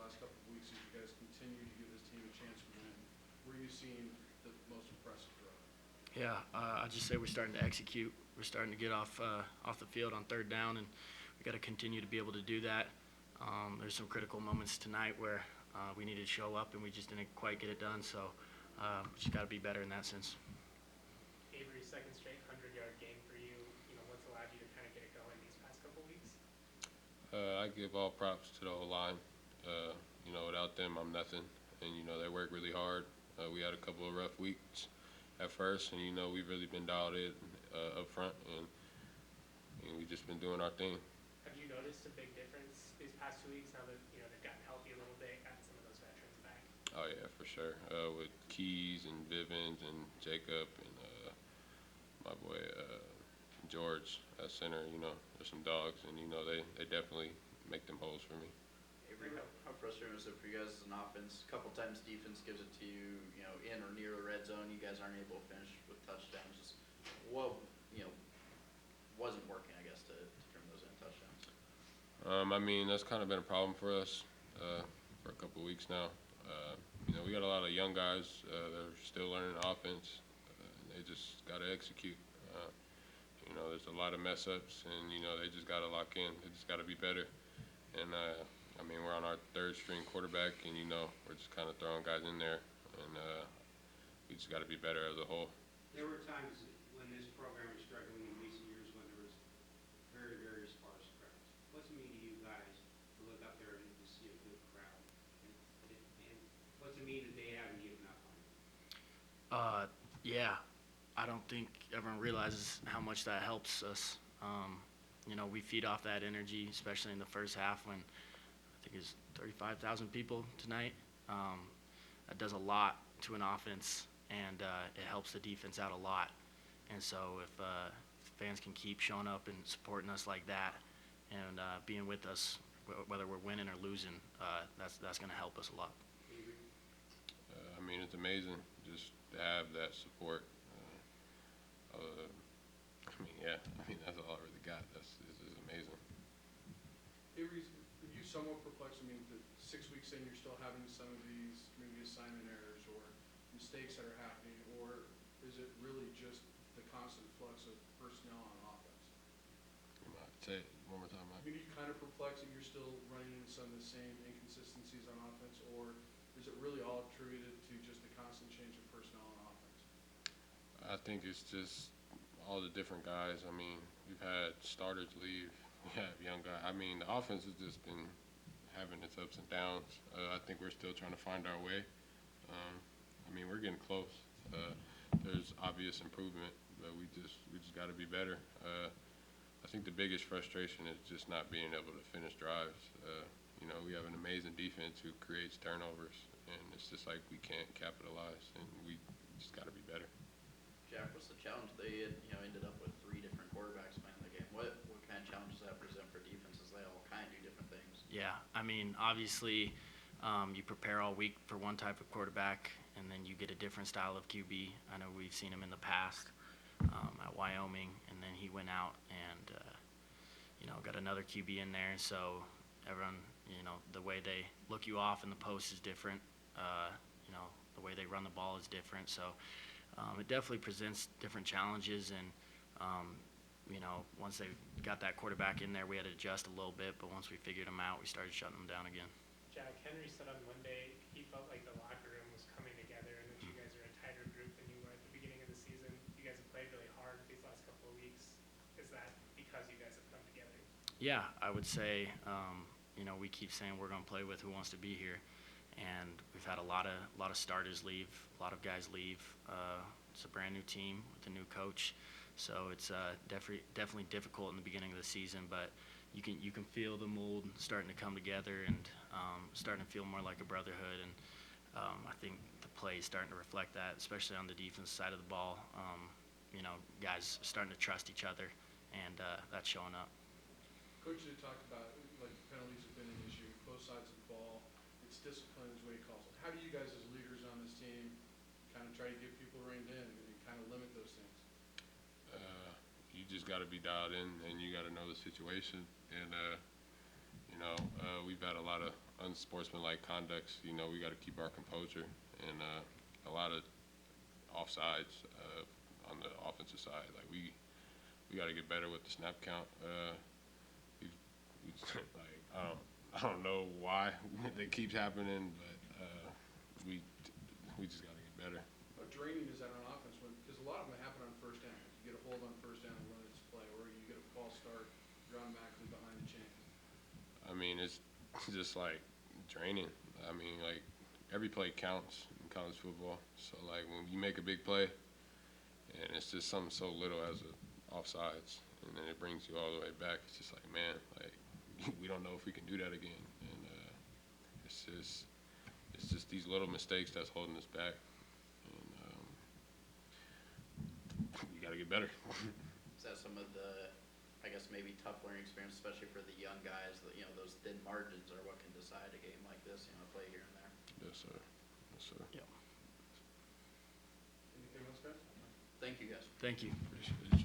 last couple of weeks as you guys continue to give this team a chance to win? Where are you seeing the most impressive growth? Yeah, I'd just say we're starting to execute. We're starting to get off the field on third down, and we got to continue to be able to do that. There's some critical moments tonight where we needed to show up, and we just didn't quite get it done. So we just got to be better in that sense. Avery's second straight 100-yard game for you. What's allowed you to kind of get it going these past couple weeks? I give all props to the whole line. Without them, I'm nothing. And, they work really hard. We had a couple of rough weeks at first, and, we've really been dialed in up front, and we've just been doing our thing. Have you noticed a big difference these past 2 weeks now that, they've gotten healthy a little bit, gotten some of those veterans back? Oh, yeah, for sure. With Keys and Vivens and Jacob and my boy George at center, there's some dogs, and, they definitely make them holes for me. Avery, how frustrating is it for you guys as an offense? A couple times defense gives it to you, in or near the red zone. You guys aren't able to finish with touchdowns. Just what, wasn't working, I guess, to turn those into touchdowns? That's kind of been a problem for us for a couple of weeks now. We got a lot of young guys that are still learning the offense. They just got to execute. There's a lot of mess ups, and they just got to lock in. They just got to be better. And we're on our third string quarterback, and we're just kind of throwing guys in there, and we just got to be better as a whole. There were times when this program was struggling in recent years when there was very, very sparse crowds. What's it mean to you guys to look up there and to see a good crowd? And what's it mean that they haven't given up on you? Yeah, I don't think everyone realizes how much that helps us. We feed off that energy, especially in the first half when I think it's 35,000 people tonight. That does a lot to an offense, and it helps the defense out a lot. And so if fans can keep showing up and supporting us like that and being with us, whether we're winning or losing, that's going to help us a lot. It's amazing just to have that support. That's all I really got. This is amazing. Avery, are you somewhat perplexed? The 6 weeks in, you're still having some of these maybe assignment errors or mistakes that are happening, or is it really just the constant flux of personnel on offense? Say it one more time, Mike. Are you kind of perplexed that you're still running into some of the same inconsistencies on offense, or is it really all attributed to just the constant change of personnel on offense? I think it's just all the different guys. We've had starters leave. We have young guys. The offense has just been having its ups and downs. I think we're still trying to find our way. We're getting close. There's obvious improvement, but we just got to be better. I think the biggest frustration is just not being able to finish drives. We have an amazing defense who creates turnovers, and it's just like we can't capitalize, and we just got to be better. Jack, what's the challenge? They ended up with 3 different quarterbacks playing the game. What kind of challenges does that present for defenses? They all kind of do different things. Yeah, obviously you prepare all week for one type of quarterback, and then you get a different style of QB. I know we've seen him in the past at Wyoming, and then he went out and got another QB in there. So everyone, the way they look you off in the post is different. The way they run the ball is different. So it definitely presents different challenges, and once they got that quarterback in there, we had to adjust a little bit, but once we figured them out, we started shutting them down again. Jack, Henry said on Monday he felt like the locker room was coming together and that you guys are a tighter group than you were at the beginning of the season. You guys have played really hard these last couple of weeks. Is that because you guys have come together? Yeah, I would say, we keep saying we're going to play with who wants to be here, and we've had a lot of starters leave, a lot of guys leave. It's a brand new team with a new coach, so it's definitely difficult in the beginning of the season, but you can feel the mold starting to come together and starting to feel more like a brotherhood, and I think the play is starting to reflect that, especially on the defense side of the ball. Guys starting to trust each other, and that's showing up. Coach had talked about penalties have been an issue, both sides of the ball. It's discipline is what he calls it. How do you guys as leaders on this team kind of try to get people reined in and kind of limit those things? You just got to be dialed in, and you got to know the situation. And we've had a lot of unsportsmanlike conducts, you know, we got to keep our composure, and a lot of offsides on the offensive side. Like we got to get better with the snap count. We like I don't know why it keeps happening, but we just got to get better. How draining is that on offense when, because a lot of them happen on first down. You get a hold on first down and run its play, or you get a false start, you're automatically behind the chains. I mean, it's just like draining. I mean, like every play counts in college football. So like when you make a big play, and it's just something so little as a offsides, and then it brings you all the way back. It's just like, man, like we don't know if we can do that again, and it's just these little mistakes that's holding us back, and we got to get better. Is that some of the, I guess, maybe tough learning experience, especially for the young guys, that, you know, those thin margins are what can decide a game like this, you know, play here and there? Yes, sir. Yes, sir. Yep. Anything else, guys? Thank you, guys. Thank you. Appreciate you.